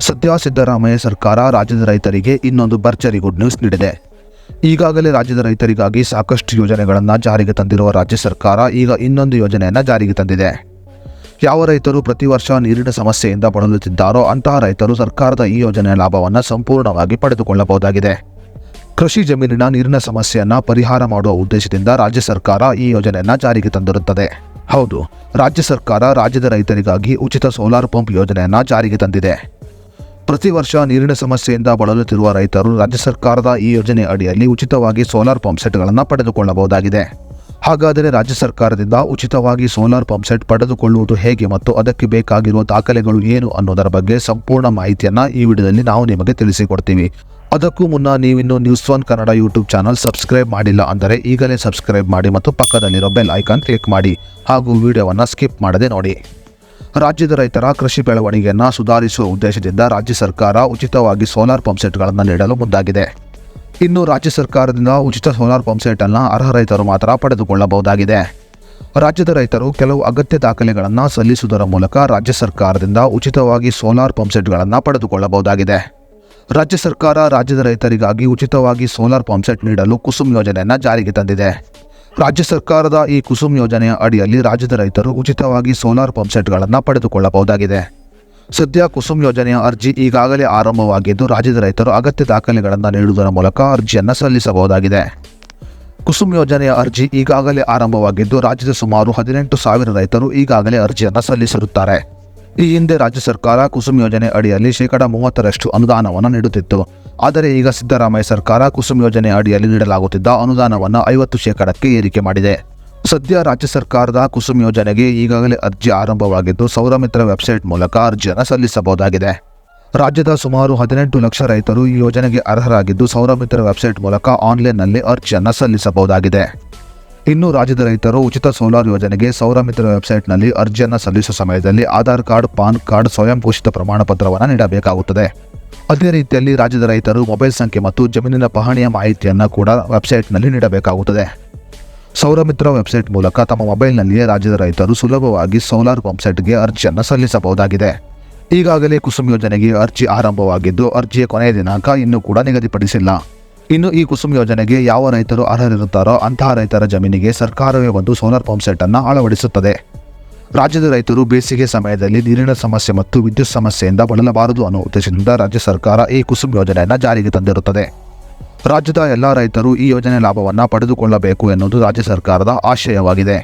ಸದ್ಯ ಸಿದ್ದರಾಮಯ್ಯ ಸರ್ಕಾರ ರಾಜ್ಯದ ರೈತರಿಗೆ ಇನ್ನೊಂದು ಭರ್ಜರಿ ಗುಡ್ ನ್ಯೂಸ್ ನೀಡಿದೆ. ಈಗಾಗಲೇ ರಾಜ್ಯದ ರೈತರಿಗಾಗಿ ಸಾಕಷ್ಟು ಯೋಜನೆಗಳನ್ನು ಜಾರಿಗೆ ತಂದಿರುವ ರಾಜ್ಯ ಸರ್ಕಾರ ಈಗ ಇನ್ನೊಂದು ಯೋಜನೆಯನ್ನು ಜಾರಿಗೆ ತಂದಿದೆ. ಯಾವ ರೈತರು ಪ್ರತಿ ವರ್ಷ ನೀರಿನ ಸಮಸ್ಯೆಯಿಂದ ಬಳಲುತ್ತಿದ್ದಾರೋ ಅಂತಹ ರೈತರು ಸರ್ಕಾರದ ಈ ಯೋಜನೆಯ ಲಾಭವನ್ನು ಸಂಪೂರ್ಣವಾಗಿ ಪಡೆದುಕೊಳ್ಳಬಹುದಾಗಿದೆ. ಕೃಷಿ ಜಮೀನಿನ ನೀರಿನ ಸಮಸ್ಯೆಯನ್ನು ಪರಿಹಾರ ಮಾಡುವ ಉದ್ದೇಶದಿಂದ ರಾಜ್ಯ ಸರ್ಕಾರ ಈ ಯೋಜನೆಯನ್ನು ಜಾರಿಗೆ ತಂದಿರುತ್ತದೆ. ಹೌದು, ರಾಜ್ಯ ಸರ್ಕಾರ ರಾಜ್ಯದ ರೈತರಿಗಾಗಿ ಉಚಿತ ಸೋಲಾರ್ ಪಂಪ್ ಯೋಜನೆಯನ್ನು ಜಾರಿಗೆ ತಂದಿದೆ. ಪ್ರತಿ ವರ್ಷ ನೀರಿನ ಸಮಸ್ಯೆಯಿಂದ ಬಳಲುತ್ತಿರುವ ರೈತರು ರಾಜ್ಯ ಸರ್ಕಾರದ ಈ ಯೋಜನೆ ಅಡಿಯಲ್ಲಿ ಉಚಿತವಾಗಿ ಸೋಲಾರ್ ಪಂಪ್ ಸೆಟ್ಗಳನ್ನು ಪಡೆದುಕೊಳ್ಳಬಹುದಾಗಿದೆ. ಹಾಗಾದರೆ ರಾಜ್ಯ ಸರ್ಕಾರದಿಂದ ಉಚಿತವಾಗಿ ಸೋಲಾರ್ ಪಂಪ್ ಸೆಟ್ ಪಡೆದುಕೊಳ್ಳುವುದು ಹೇಗೆ ಮತ್ತು ಅದಕ್ಕೆ ಬೇಕಾಗಿರುವ ದಾಖಲೆಗಳು ಏನು ಅನ್ನೋದರ ಬಗ್ಗೆ ಸಂಪೂರ್ಣ ಮಾಹಿತಿಯನ್ನು ಈ ವಿಡಿಯೋದಲ್ಲಿ ನಾವು ನಿಮಗೆ ತಿಳಿಸಿಕೊಡ್ತೀವಿ. ಅದಕ್ಕೂ ಮುನ್ನ ನೀವಿನ್ನು news one Kannada YouTube channel subscribe ಮಾಡಿಲ್ಲ ಅಂದರೆ ಈಗಲೇ ಸಬ್ಸ್ಕ್ರೈಬ್ ಮಾಡಿ ಮತ್ತು ಪಕ್ಕದಲ್ಲಿರೋ ಬೆಲ್ ಐಕಾನ್ ಕ್ಲಿಕ್ ಮಾಡಿ ಹಾಗೂ ವಿಡಿಯೋವನ್ನು ಸ್ಕಿಪ್ ಮಾಡದೆ ನೋಡಿ. ರಾಜ್ಯದ ರೈತರ ಕೃಷಿ ಬೆಳವಣಿಗೆಯನ್ನು ಸುಧಾರಿಸುವ ಉದ್ದೇಶದಿಂದ ರಾಜ್ಯ ಸರ್ಕಾರ ಉಚಿತವಾಗಿ ಸೋಲಾರ್ ಪಂಪ್ ಸೆಟ್ಗಳನ್ನು ನೀಡಲು ಮುಂದಾಗಿದೆ. ಇನ್ನು ರಾಜ್ಯ ಸರ್ಕಾರದಿಂದ ಉಚಿತ ಸೋಲಾರ್ ಪಂಪ್ ಸೆಟ್ ಅನ್ನು ಅರ್ಹ ರೈತರು ಮಾತ್ರ ಪಡೆದುಕೊಳ್ಳಬಹುದಾಗಿದೆ. ರಾಜ್ಯದ ರೈತರು ಕೆಲವು ಅಗತ್ಯ ದಾಖಲೆಗಳನ್ನು ಸಲ್ಲಿಸುವುದರ ಮೂಲಕ ರಾಜ್ಯ ಸರ್ಕಾರದಿಂದ ಉಚಿತವಾಗಿ ಸೋಲಾರ್ ಪಂಪ್ ಸೆಟ್ಗಳನ್ನು ಪಡೆದುಕೊಳ್ಳಬಹುದಾಗಿದೆ. ರಾಜ್ಯ ಸರ್ಕಾರ ರಾಜ್ಯದ ರೈತರಿಗಾಗಿ ಉಚಿತವಾಗಿ ಸೋಲಾರ್ ಪಂಪ್ ಸೆಟ್ ನೀಡಲು ಕುಸುಮ್ ಯೋಜನೆಯನ್ನು ಜಾರಿಗೆ ತಂದಿದೆ. ರಾಜ್ಯ ಸರ್ಕಾರದ ಈ ಕುಸುಮ್ ಯೋಜನೆಯ ಅಡಿಯಲ್ಲಿ ರಾಜ್ಯದ ರೈತರು ಉಚಿತವಾಗಿ ಸೋಲಾರ್ ಪಂಪ್ ಸೆಟ್ಗಳನ್ನು ಪಡೆದುಕೊಳ್ಳಬಹುದಾಗಿದೆ. ಸದ್ಯ ಕುಸುಮ್ ಯೋಜನೆಯ ಅರ್ಜಿ ಈಗಾಗಲೇ ಆರಂಭವಾಗಿದ್ದು ರಾಜ್ಯದ ರೈತರು ಅಗತ್ಯ ದಾಖಲೆಗಳನ್ನು ನೀಡುವುದರ ಮೂಲಕ ಅರ್ಜಿಯನ್ನು ಸಲ್ಲಿಸಬಹುದಾಗಿದೆ. ಕುಸುಮ್ ಯೋಜನೆಯ ಅರ್ಜಿ ಈಗಾಗಲೇ ಆರಂಭವಾಗಿದ್ದು ರಾಜ್ಯದ ಸುಮಾರು 18,000 ರೈತರು ಈಗಾಗಲೇ ಅರ್ಜಿಯನ್ನು ಸಲ್ಲಿಸಿರುತ್ತಾರೆ. ಈ ಹಿಂದೆ ರಾಜ್ಯ ಸರ್ಕಾರ ಕುಸುಮ್ ಯೋಜನೆ ಅಡಿಯಲ್ಲಿ 30% ಅನುದಾನವನ್ನು ನೀಡುತ್ತಿತ್ತು. ಆದರೆ ಈಗ ಸಿದ್ದರಾಮಯ್ಯ ಸರ್ಕಾರ ಕುಸುಮ್ ಯೋಜನೆ ಅಡಿಯಲ್ಲಿ ನೀಡಲಾಗುತ್ತಿದ್ದ ಅನುದಾನವನ್ನು 50% ಏರಿಕೆ ಮಾಡಿದೆ. ಸದ್ಯ ರಾಜ್ಯ ಸರ್ಕಾರದ ಕುಸುಮ್ ಯೋಜನೆಗೆ ಈಗಾಗಲೇ ಅರ್ಜಿ ಆರಂಭವಾಗಿದ್ದು ಸೌರಮಿತ್ರ ವೆಬ್ಸೈಟ್ ಮೂಲಕ ಅರ್ಜಿಯನ್ನು ಸಲ್ಲಿಸಬಹುದಾಗಿದೆ. ರಾಜ್ಯದ ಸುಮಾರು 18 ಲಕ್ಷ ರೈತರು ಈ ಯೋಜನೆಗೆ ಅರ್ಹರಾಗಿದ್ದು ಸೌರಮಿತ್ರ ವೆಬ್ಸೈಟ್ ಮೂಲಕ ಆನ್ಲೈನ್ನಲ್ಲಿ ಅರ್ಜಿಯನ್ನು ಸಲ್ಲಿಸಬಹುದಾಗಿದೆ. ಇನ್ನು ರಾಜ್ಯದ ರೈತರು ಉಚಿತ ಸೋಲಾರ್ ಯೋಜನೆಗೆ ಸೌರಮಿತ್ರ ವೆಬ್ಸೈಟ್ನಲ್ಲಿ ಅರ್ಜಿಯನ್ನು ಸಲ್ಲಿಸುವ ಸಮಯದಲ್ಲಿ ಆಧಾರ್ ಕಾರ್ಡ್, ಪಾನ್ ಕಾರ್ಡ್, ಸ್ವಯಂ ಘೋಷಿತ ಪ್ರಮಾಣ ಪತ್ರವನ್ನು ನೀಡಬೇಕಾಗುತ್ತದೆ. ಅದೇ ರೀತಿಯಲ್ಲಿ ರಾಜ್ಯದ ರೈತರು ಮೊಬೈಲ್ ಸಂಖ್ಯೆ ಮತ್ತು ಜಮೀನಿನ ಪಹಣಿಯ ಮಾಹಿತಿಯನ್ನು ಕೂಡ ವೆಬ್ಸೈಟ್ನಲ್ಲಿ ನೀಡಬೇಕಾಗುತ್ತದೆ. ಸೌರಮಿತ್ರ ವೆಬ್ಸೈಟ್ ಮೂಲಕ ತಮ್ಮ ಮೊಬೈಲ್ನಲ್ಲಿಯೇ ರಾಜ್ಯದ ರೈತರು ಸುಲಭವಾಗಿ ಸೋಲಾರ್ ಪಂಪ್ ಸೆಟ್ಗೆ ಅರ್ಜಿಯನ್ನು ಸಲ್ಲಿಸಬಹುದಾಗಿದೆ. ಈಗಾಗಲೇ ಕುಸುಮ್ ಯೋಜನೆಗೆ ಅರ್ಜಿ ಆರಂಭವಾಗಿದ್ದು ಅರ್ಜಿಯ ಕೊನೆಯ ದಿನಾಂಕ ಇನ್ನೂ ಕೂಡ ನಿಗದಿಪಡಿಸಿಲ್ಲ. ಇನ್ನು ಈ ಕುಸುಮ್ ಯೋಜನೆಗೆ ಯಾವ ರೈತರು ಅರ್ಹರಿರುತ್ತಾರೋ ಅಂತಹ ರೈತರ ಜಮೀನಿಗೆ ಸರ್ಕಾರವೇ ಒಂದು ಸೋಲಾರ್ ಪಂಪ್ ಸೆಟ್ ಅನ್ನು ಅಳವಡಿಸುತ್ತದೆ. ರಾಜ್ಯದ ರೈತರು ಬೇಸಿಗೆ ಸಮಯದಲ್ಲಿ ನೀರಿನ ಸಮಸ್ಯೆ ಮತ್ತು ವಿದ್ಯುತ್ ಸಮಸ್ಯೆಯಿಂದ ಬಳಲಬಾರದು ಅನ್ನೋ ಉದ್ದೇಶದಿಂದ ರಾಜ್ಯ ಸರ್ಕಾರ ಈ ಕುಸುಮ್ ಯೋಜನೆಯನ್ನು ಜಾರಿಗೆ ತಂದಿರುತ್ತದೆ. ರಾಜ್ಯದ ಎಲ್ಲ ರೈತರು ಈ ಯೋಜನೆ ಲಾಭವನ್ನು ಪಡೆದುಕೊಳ್ಳಬೇಕು ಎನ್ನುವುದು ರಾಜ್ಯ ಸರ್ಕಾರದ ಆಶಯವಾಗಿದೆ.